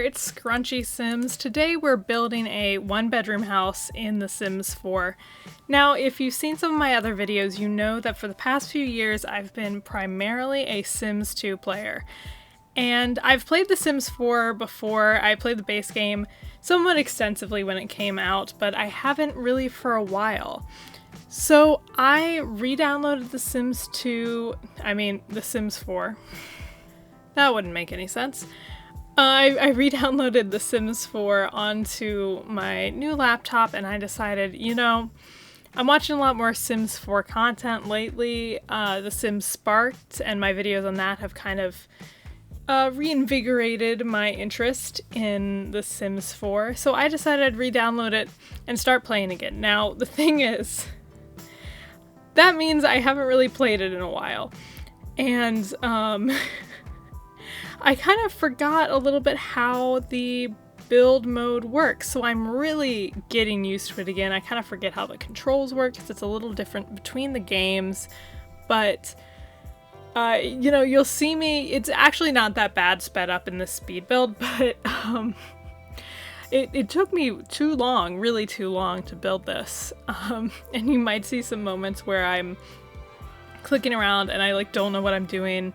it's ScrunchieSims. Today we're building a one-bedroom house in The Sims 4. Now, if you've seen some of my other videos, you know that for the past few years I've been primarily a Sims 2 player. And I've played The Sims 4 before. I played the base game somewhat extensively when it came out, but I haven't really for a while. So I re-downloaded The Sims 4. That wouldn't make any sense. I re-downloaded The Sims 4 onto my new laptop and I decided, I'm watching a lot more Sims 4 content lately. The Sims Sparked and my videos on that have kind of reinvigorated my interest in The Sims 4. So I decided I'd re-download it and start playing again. Now, the thing is, that means I haven't really played it in a while. And, I kind of forgot a little bit how the build mode works, so I'm really getting used to it again. I kind of forget how the controls work because it's a little different between the games, but you'll see me, it's actually not that bad sped up in this speed build, but it took me really too long to build this, and you might see some moments where I'm clicking around and I don't know what I'm doing.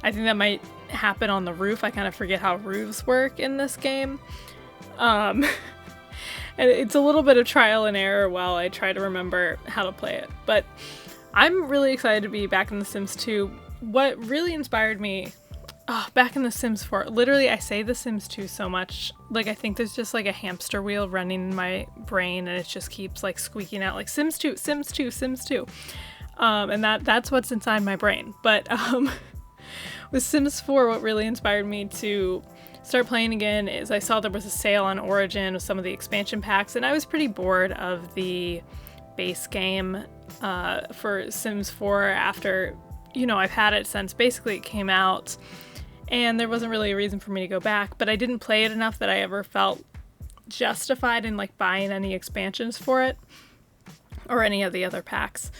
I think that might happen on the roof. I kind of forget how roofs work in this game. And it's a little bit of trial and error while I try to remember how to play it. But I'm really excited to be back in The Sims 2. What really inspired me back in The Sims 4, literally I say The Sims 2 so much, I think there's just a hamster wheel running in my brain and it just keeps squeaking out Sims 2, Sims 2, Sims 2. And that's what's inside my brain. But with Sims 4, what really inspired me to start playing again is I saw there was a sale on Origin with some of the expansion packs, and I was pretty bored of the base game for Sims 4 after, I've had it since basically it came out, and there wasn't really a reason for me to go back, but I didn't play it enough that I ever felt justified in buying any expansions for it or any of the other packs.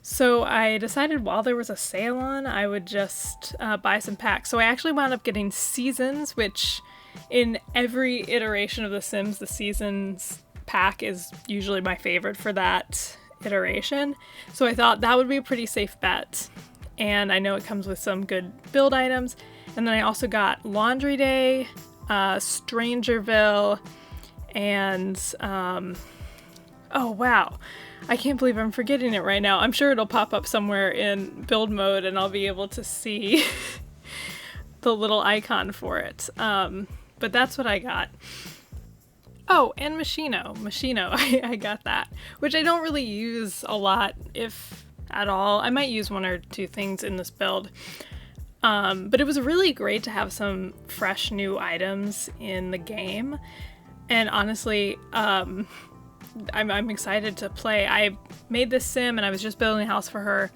So I decided while there was a sale on, I would just buy some packs. So I actually wound up getting Seasons, which in every iteration of The Sims, the Seasons pack is usually my favorite for that iteration. So I thought that would be a pretty safe bet. And I know it comes with some good build items. And then I also got Laundry Day, Strangerville, and oh wow. I can't believe I'm forgetting it right now. I'm sure it'll pop up somewhere in build mode and I'll be able to see the little icon for it. But that's what I got. Oh, and Machino. I got that. Which I don't really use a lot, if at all. I might use one or two things in this build. But it was really great to have some fresh new items in the game. And honestly, I'm excited to play. I made this sim and I was just building a house for her,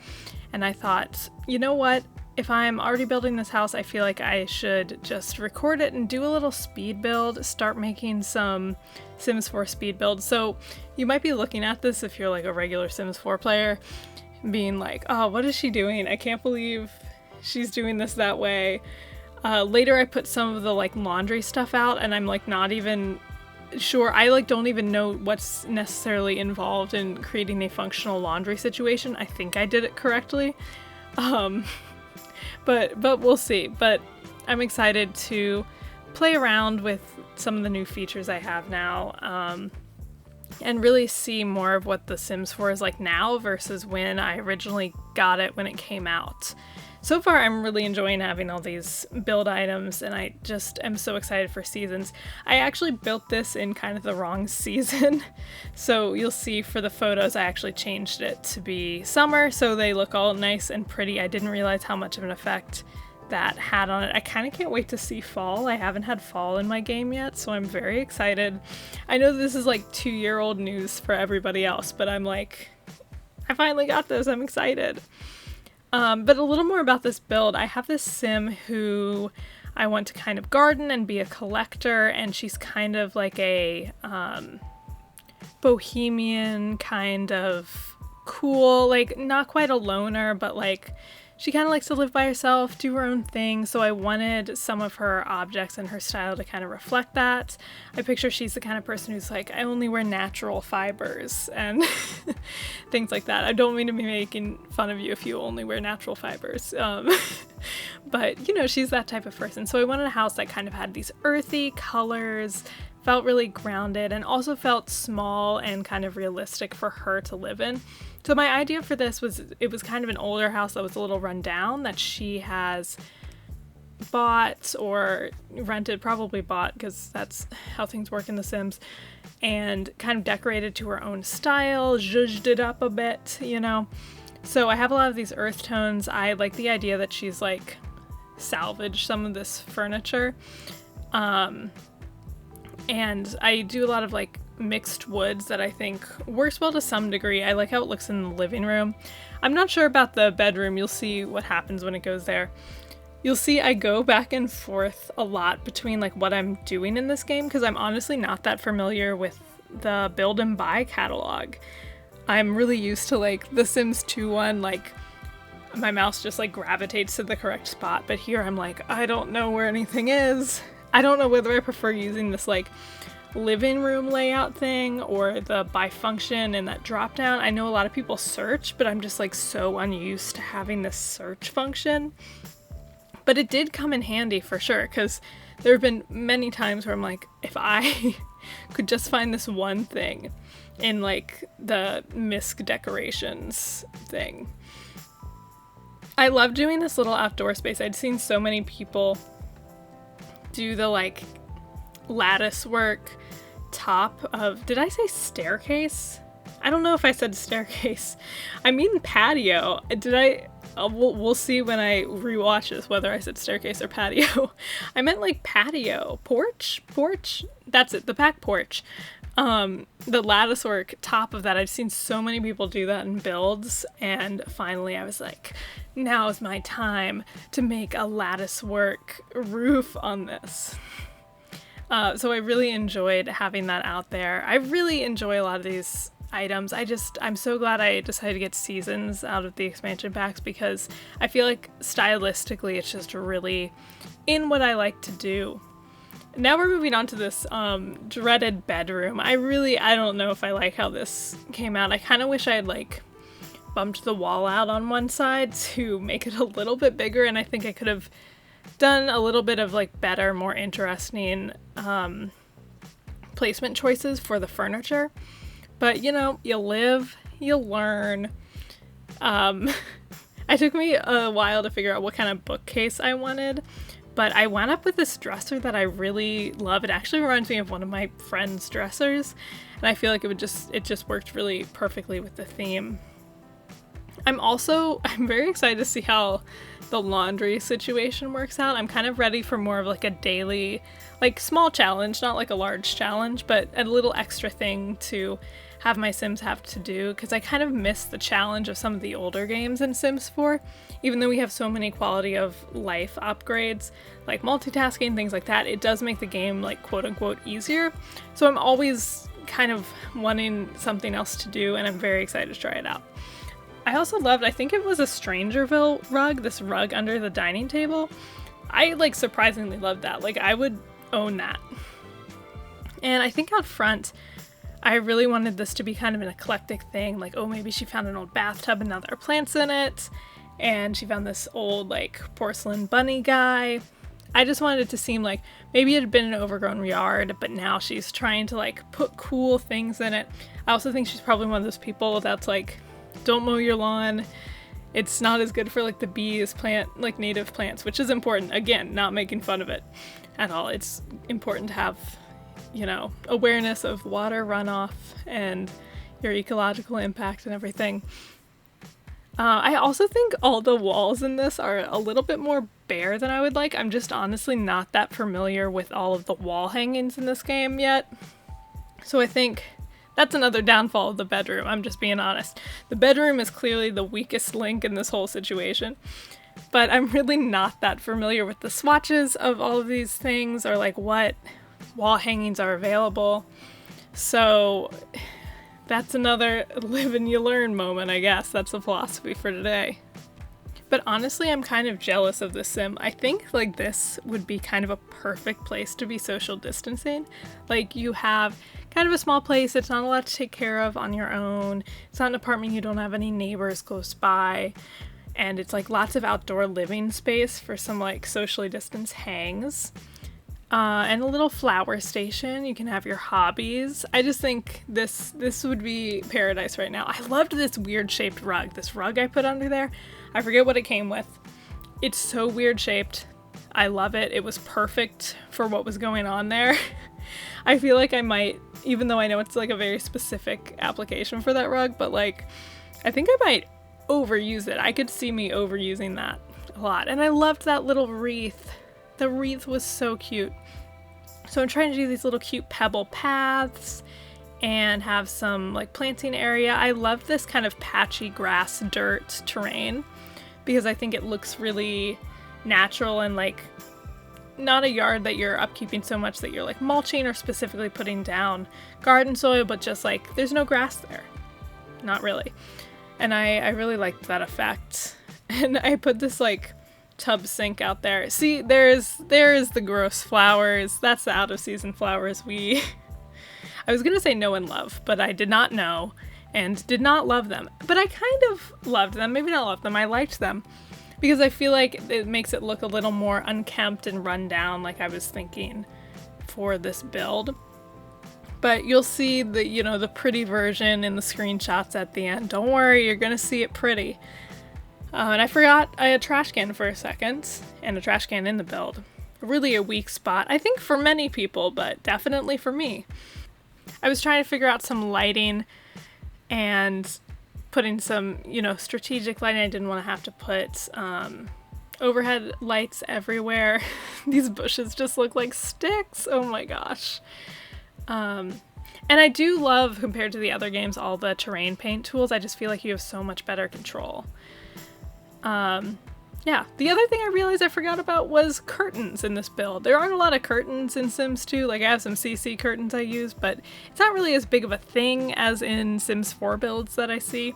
and I thought, you know what? If I'm already building this house, I feel like I should just record it and do a little speed build, start making some Sims 4 speed builds. So you might be looking at this if you're a regular Sims 4 player, being oh, what is she doing? I can't believe she's doing this that way. Later I put some of the laundry stuff out and I'm not even sure. I don't even know what's necessarily involved in creating a functional laundry situation. I think I did it correctly. But we'll see. But I'm excited to play around with some of the new features I have now, and really see more of what The Sims 4 is like now versus when I originally got it when it came out. So far, I'm really enjoying having all these build items, and I just am so excited for Seasons. I actually built this in kind of the wrong season, so you'll see for the photos I actually changed it to be summer, so they look all nice and pretty. I didn't realize how much of an effect that had on it. I kind of can't wait to see fall. I haven't had fall in my game yet, so I'm very excited. I know this is 2-year-old news for everybody else, but I'm I finally got this. I'm excited. But a little more about this build. I have this sim who I want to kind of garden and be a collector, and she's kind of a bohemian kind of cool, not quite a loner, but she kind of likes to live by herself, do her own thing, so I wanted some of her objects and her style to kind of reflect that. I picture she's the kind of person who's like, I only wear natural fibers and things like that. I don't mean to be making fun of you if you only wear natural fibers, but you know, she's that type of person. So I wanted a house that kind of had these earthy colors, felt really grounded, and also felt small and kind of realistic for her to live in. So my idea for this was, it was kind of an older house that was a little run down, that she has bought or rented, probably bought because that's how things work in The Sims, and kind of decorated to her own style, zhuzhed it up a bit, you know. So I have a lot of these earth tones. I like the idea that she's like salvaged some of this furniture. And I do a lot of like mixed woods that I think works well to some degree. I like how it looks in the living room. I'm not sure about the bedroom. You'll see what happens when it goes there. You'll see I go back and forth a lot between like what I'm doing in this game, because I'm honestly not that familiar with the build and buy catalog. I'm really used to like the Sims 2 one, like my mouse just like gravitates to the correct spot, but here I'm like, I don't know where anything is. I don't know whether I prefer using this like living room layout thing or the by function and that drop down. I know a lot of people search, but I'm just like so unused to having this search function. But it did come in handy for sure, because there have been many times where I'm like, if I could just find this one thing in like the misc decorations thing. I love doing this little outdoor space. I'd seen so many people do the like lattice work top of, did I say staircase? I don't know if I said staircase. I mean patio. Did I? We'll see when I rewatch this whether I said staircase or patio. I meant like patio. Porch? That's it, the back porch. The lattice work top of that, I've seen so many people do that in builds, and finally I was like, now is my time to make a lattice work roof on this. So I really enjoyed having that out there. I really enjoy a lot of these items. I'm so glad I decided to get seasons out of the expansion packs, because I feel like stylistically it's just really in what I like to do. Now we're moving on to this dreaded bedroom. I don't know if I like how this came out. I kind of wish I had like bumped the wall out on one side to make it a little bit bigger, and I think I could have done a little bit of like better, more interesting placement choices for the furniture. But you know, you live, you learn. It took me a while to figure out what kind of bookcase I wanted, but I wound up with this dresser that I really love. It actually reminds me of one of my friend's dressers, and I feel like it just worked really perfectly with the theme. I'm very excited to see how the laundry situation works out. I'm kind of ready for more of like a daily, like small challenge, not like a large challenge, but a little extra thing to have my Sims have to do, because I kind of miss the challenge of some of the older games in Sims 4. Even though we have so many quality of life upgrades, like multitasking, things like that, it does make the game like quote unquote easier. So I'm always kind of wanting something else to do, and I'm very excited to try it out. I also loved, I think it was a Strangerville rug, this rug under the dining table. I like surprisingly loved that. Like I would own that. And I think out front, I really wanted this to be kind of an eclectic thing. Like, oh, maybe she found an old bathtub and now there are plants in it. And she found this old like porcelain bunny guy. I just wanted it to seem like maybe it had been an overgrown yard, but now she's trying to like put cool things in it. I also think she's probably one of those people that's like, don't mow your lawn. It's not as good for like the bees, plant like native plants, which is important. Again, not making fun of it at all. It's important to have, you know, awareness of water runoff and your ecological impact and everything. I also think all the walls in this are a little bit more bare than I would like. I'm just honestly not that familiar with all of the wall hangings in this game yet. So I think that's another downfall of the bedroom. I'm just being honest. The bedroom is clearly the weakest link in this whole situation. But I'm really not that familiar with the swatches of all of these things, or like what wall hangings are available. So that's another live and you learn moment, I guess. That's the philosophy for today. But honestly, I'm kind of jealous of this sim. I think like this would be kind of a perfect place to be social distancing. Like you have kind of a small place, it's not a lot to take care of on your own. It's not an apartment, you don't have any neighbors close by. And it's like lots of outdoor living space for some like socially distanced hangs. And a little flower station. You can have your hobbies. I just think this would be paradise right now. I loved this weird shaped rug. This rug I put under there. I forget what it came with. It's so weird shaped. I love it. It was perfect for what was going on there. I feel like I might, even though I know it's like a very specific application for that rug, but like I think I might overuse it. I could see me overusing that a lot. And I loved that little wreath. The wreath was so cute. So I'm trying to do these little cute pebble paths and have some like planting area. I love this kind of patchy grass dirt terrain because I think it looks really natural and like not a yard that you're upkeeping so much that you're like mulching or specifically putting down garden soil, but just like there's no grass there. Not really. And I really liked that effect. And I put this like tub sink out there. See, there's the gross flowers. That's the out of season flowers I was gonna say know and love, but I did not know and did not love them. But I kind of loved them. Maybe not love them. I liked them because I feel like it makes it look a little more unkempt and run down like I was thinking for this build. But you'll see the, you know, the pretty version in the screenshots at the end. Don't worry, you're gonna see it pretty. And I forgot I had a trash can for a second, and a trash can in the build. Really a weak spot, I think for many people, but definitely for me. I was trying to figure out some lighting and putting some, you know, strategic lighting. I didn't want to have to put overhead lights everywhere. These bushes just look like sticks. Oh my gosh. And I do love, compared to the other games, all the terrain paint tools. I just feel like you have so much better control. Yeah, the other thing I realized I forgot about was curtains in this build. There aren't a lot of curtains in Sims 2, like I have some CC curtains I use, but it's not really as big of a thing as in Sims 4 builds that I see.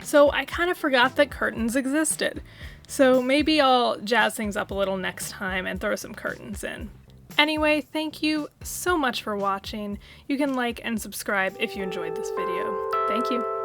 So I kind of forgot that curtains existed. So maybe I'll jazz things up a little next time and throw some curtains in. Anyway, thank you so much for watching. You can like and subscribe if you enjoyed this video. Thank you.